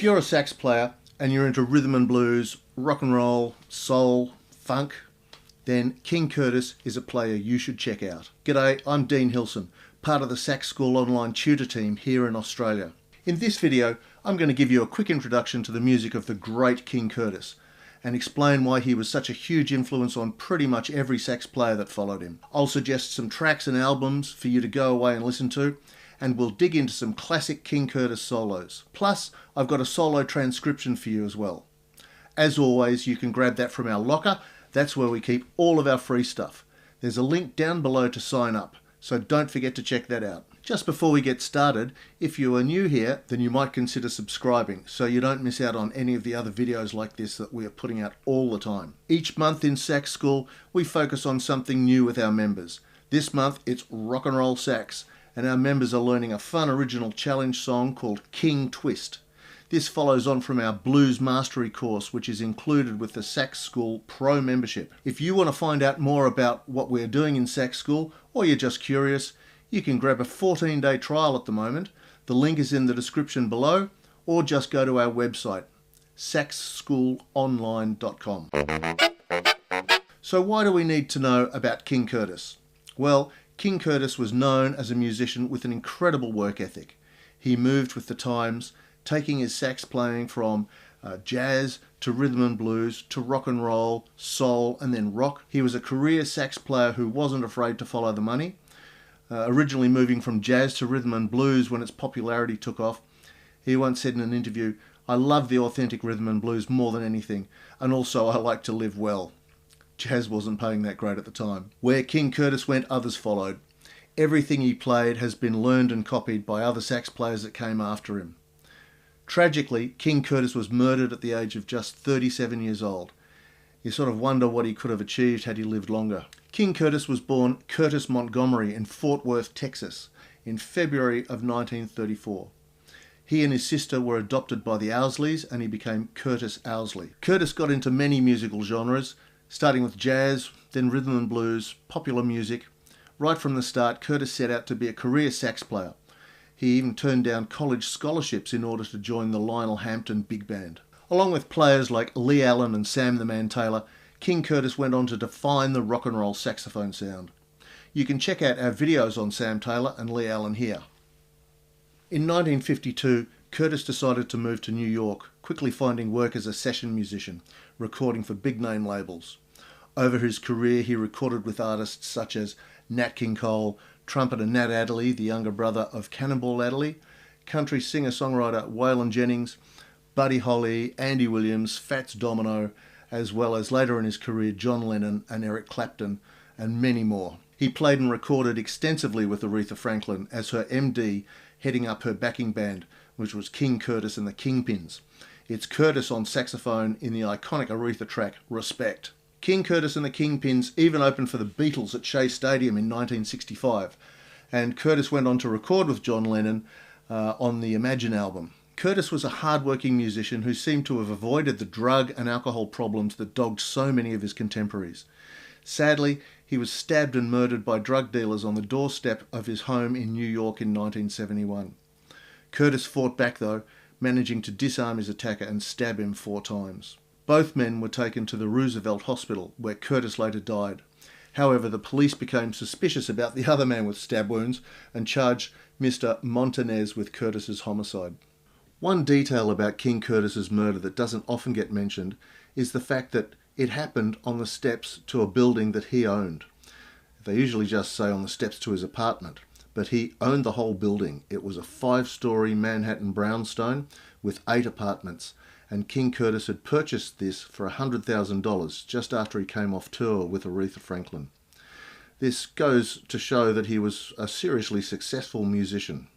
you're a sax player and you're into rhythm and blues, rock and roll, soul, funk, then King Curtis is a player you should check out. G'day, I'm Dean Hilson, part of the Sax School online tutor team here in Australia. In this video, I'm going to give you a quick introduction to the music of the great King Curtis and explain why he was such a huge influence on pretty much every sax player that followed him. I'll suggest some tracks and albums for you to go away and listen to, and we'll dig into some classic King Curtis solos. Plus, I've got a solo transcription for you as well. As always, you can grab that from our locker. That's where we keep all of our free stuff. There's a link down below to sign up, so don't forget to check that out. Just before we get started, if you are new here, then you might consider subscribing so you don't miss out on any of the other videos like this that we are putting out all the time. Each month in Sax School, we focus on something new with our members. This month, it's rock and roll sax, and our members are learning a fun original challenge song called King Twist. This follows on from our Blues Mastery course, which is included with the Sax School Pro membership. If you want to find out more about what we're doing in Sax School, or you're just curious, you can grab a 14-day trial at the moment. The link is in the description below, or just go to our website, saxschoolonline.com. So why do we need to know about King Curtis? Well, King Curtis was known as a musician with an incredible work ethic. He moved with the times, taking his sax playing from jazz to rhythm and blues to rock and roll, soul, and then rock. He was a career sax player who wasn't afraid to follow the money. Originally moving from jazz to rhythm and blues when its popularity took off, he once said in an interview, "I love the authentic rhythm and blues more than anything, and also I like to live well." Jazz wasn't paying that great at the time. Where King Curtis went, others followed. Everything he played has been learned and copied by other sax players that came after him. Tragically, King Curtis was murdered at the age of just 37 years old. You sort of wonder what he could have achieved had he lived longer. King Curtis was born Curtis Montgomery in Fort Worth, Texas, in February of 1934. He and his sister were adopted by the Owsleys, and he became Curtis Owsley. Curtis got into many musical genres, starting with jazz, then rhythm and blues, popular music. Right from the start, Curtis set out to be a career sax player. He even turned down college scholarships in order to join the Lionel Hampton Big Band. Along with players like Lee Allen and Sam the Man Taylor, King Curtis went on to define the rock and roll saxophone sound. You can check out our videos on Sam Taylor and Lee Allen here. In 1952, Curtis decided to move to New York, quickly finding work as a session musician, recording for big name labels. Over his career, he recorded with artists such as Nat King Cole, trumpeter Nat Adderley, the younger brother of Cannonball Adderley, country singer-songwriter Waylon Jennings, Buddy Holly, Andy Williams, Fats Domino, as well as later in his career John Lennon and Eric Clapton, and many more. He played and recorded extensively with Aretha Franklin as her MD, heading up her backing band, which was King Curtis and the Kingpins. It's Curtis on saxophone in the iconic Aretha track, Respect. King Curtis and the Kingpins even opened for the Beatles at Shea Stadium in 1965, and Curtis went on to record with John Lennon on the Imagine album. Curtis was a hard-working musician who seemed to have avoided the drug and alcohol problems that dogged so many of his contemporaries. Sadly, he was stabbed and murdered by drug dealers on the doorstep of his home in New York in 1971. Curtis fought back though, managing to disarm his attacker and stab him 4 times. Both men were taken to the Roosevelt Hospital, where Curtis later died. However, the police became suspicious about the other man with stab wounds and charged Mr. Montanez with Curtis's homicide. One detail about King Curtis's murder that doesn't often get mentioned is the fact that it happened on the steps to a building that he owned. They usually just say on the steps to his apartment, but he owned the whole building. It was a 5-story Manhattan brownstone with 8 apartments, and King Curtis had purchased this for $100,000 just after he came off tour with Aretha Franklin. This goes to show that he was a seriously successful musician.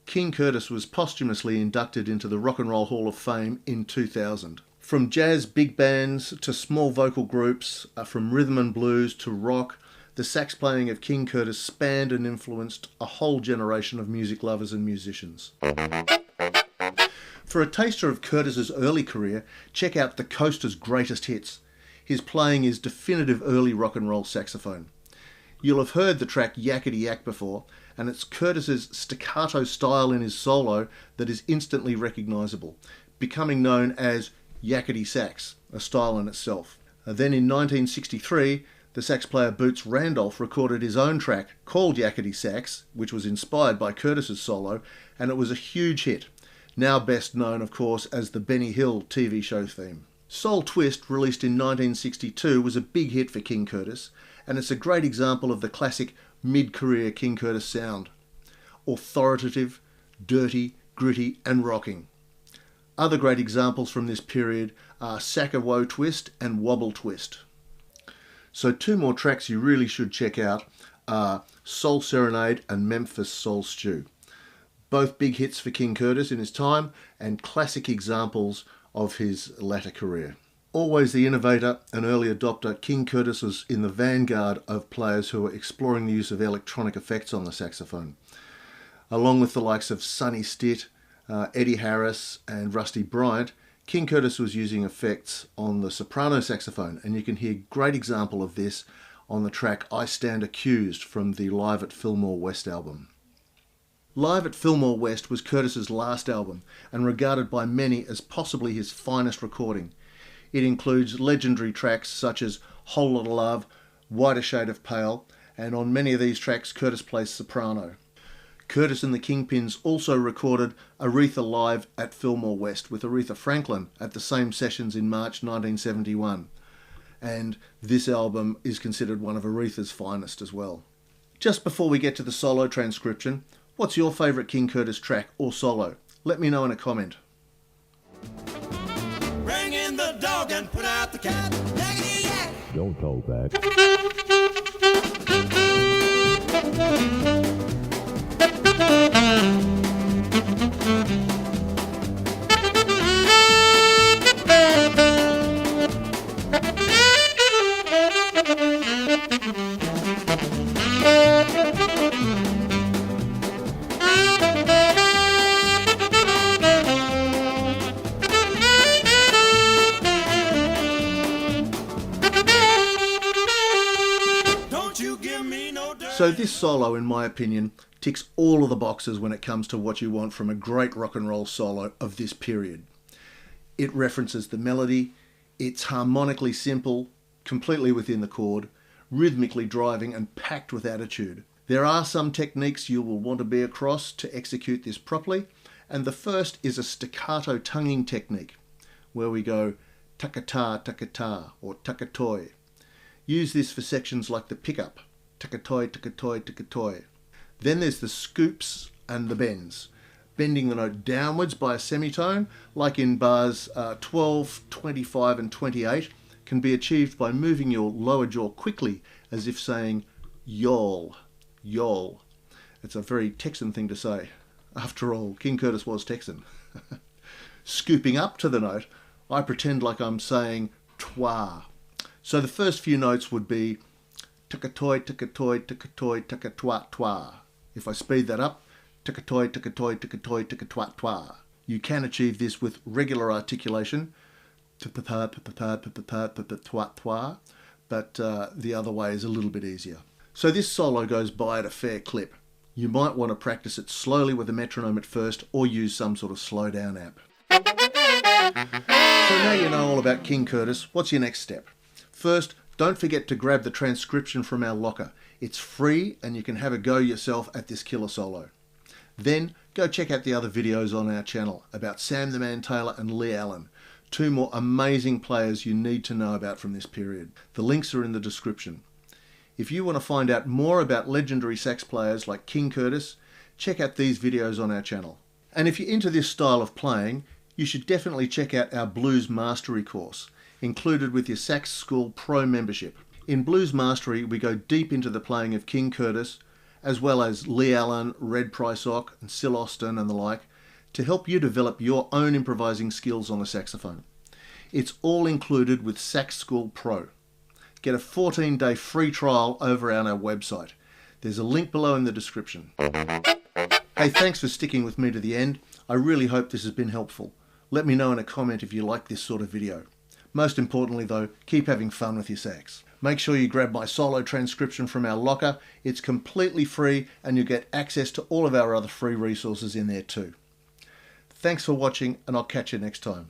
King Curtis was posthumously inducted into the Rock and Roll Hall of Fame in 2000. From jazz big bands to small vocal groups, from rhythm and blues to rock, the sax playing of King Curtis spanned and influenced a whole generation of music lovers and musicians. For a taster of Curtis's early career, check out The Coaster's Greatest Hits. His playing is definitive early rock and roll saxophone. You'll have heard the track Yakety Yak before, and it's Curtis's staccato style in his solo that is instantly recognisable. becoming known as Yakety Sax, a style in itself. Then in 1963, the sax player Boots Randolph recorded his own track called Yakety Sax, which was inspired by Curtis's solo, and it was a huge hit, now best known, of course, as the Benny Hill TV show theme. Soul Twist, released in 1962, was a big hit for King Curtis, and it's a great example of the classic mid-career King Curtis sound. Authoritative, dirty, gritty and rocking. Other great examples from this period are Sack-a-Woe Twist and Wobble Twist. So two more tracks you really should check out are Soul Serenade and Memphis Soul Stew. Both big hits for King Curtis in his time and classic examples of his latter career. Always the innovator and early adopter, King Curtis was in the vanguard of players who were exploring the use of electronic effects on the saxophone. Along with the likes of Sonny Stitt, Eddie Harris and Rusty Bryant, King Curtis was using effects on the soprano saxophone, and you can hear a great example of this on the track I Stand Accused from the Live at Fillmore West album. Live at Fillmore West was Curtis's last album and regarded by many as possibly his finest recording. It includes legendary tracks such as Whole Lotta Love, Whiter Shade of Pale, and on many of these tracks Curtis plays soprano. Curtis and the Kingpins also recorded Aretha live at Fillmore West with Aretha Franklin at the same sessions in March 1971. And this album is considered one of Aretha's finest as well. Just before we get to the solo transcription, what's your favourite King Curtis track or solo? Let me know in a comment. Bring in the dog and put out the cat. Yakety yak. Don't talk back. So this solo, in my opinion, ticks all of the boxes when it comes to what you want from a great rock and roll solo of this period. It references the melody, it's harmonically simple, completely within the chord, rhythmically driving and packed with attitude. There are some techniques you will want to be across to execute this properly, and the first is a staccato tonguing technique, where we go takata, or takatoy. Use this for sections like the pickup, takatoy, takatoy, takatoy. Then there's the scoops and the bends. Bending the note downwards by a semitone, like in bars 12, 25 and 28, can be achieved by moving your lower jaw quickly, as if saying yol, yol. It's a very Texan thing to say. After all, King Curtis was Texan. Scooping up to the note, I pretend like I'm saying twa. So the first few notes would be takatoy, takatoy, takatoy, takatwa, twa. If I speed that up, takatoy, takatoy, takatoy, takatwa, twa. You can achieve this with regular articulation, but the other way is a little bit easier. So this solo goes by at a fair clip. You might want to practice it slowly with a metronome at first, or use some sort of slow down app. So now you know all about King Curtis, what's your next step? First, don't forget to grab the transcription from our locker. It's free and you can have a go yourself at this killer solo. Then go check out the other videos on our channel about Sam the Man Taylor and Lee Allen, two more amazing players you need to know about from this period. The links are in the description. If you want to find out more about legendary sax players like King Curtis, check out these videos on our channel. And if you're into this style of playing, you should definitely check out our Blues Mastery course, included with your Sax School Pro membership. In Blues Mastery, we go deep into the playing of King Curtis, as well as Lee Allen, Red Prysock, and Syl Austin and the like, to help you develop your own improvising skills on the saxophone. It's all included with Sax School Pro. Get a 14-day free trial over on our website. There's a link below in the description. Hey, thanks for sticking with me to the end. I really hope this has been helpful. Let me know in a comment if you like this sort of video. Most importantly though, keep having fun with your sax. Make sure you grab my solo transcription from our locker. It's completely free and you get access to all of our other free resources in there too. Thanks for watching, and I'll catch you next time.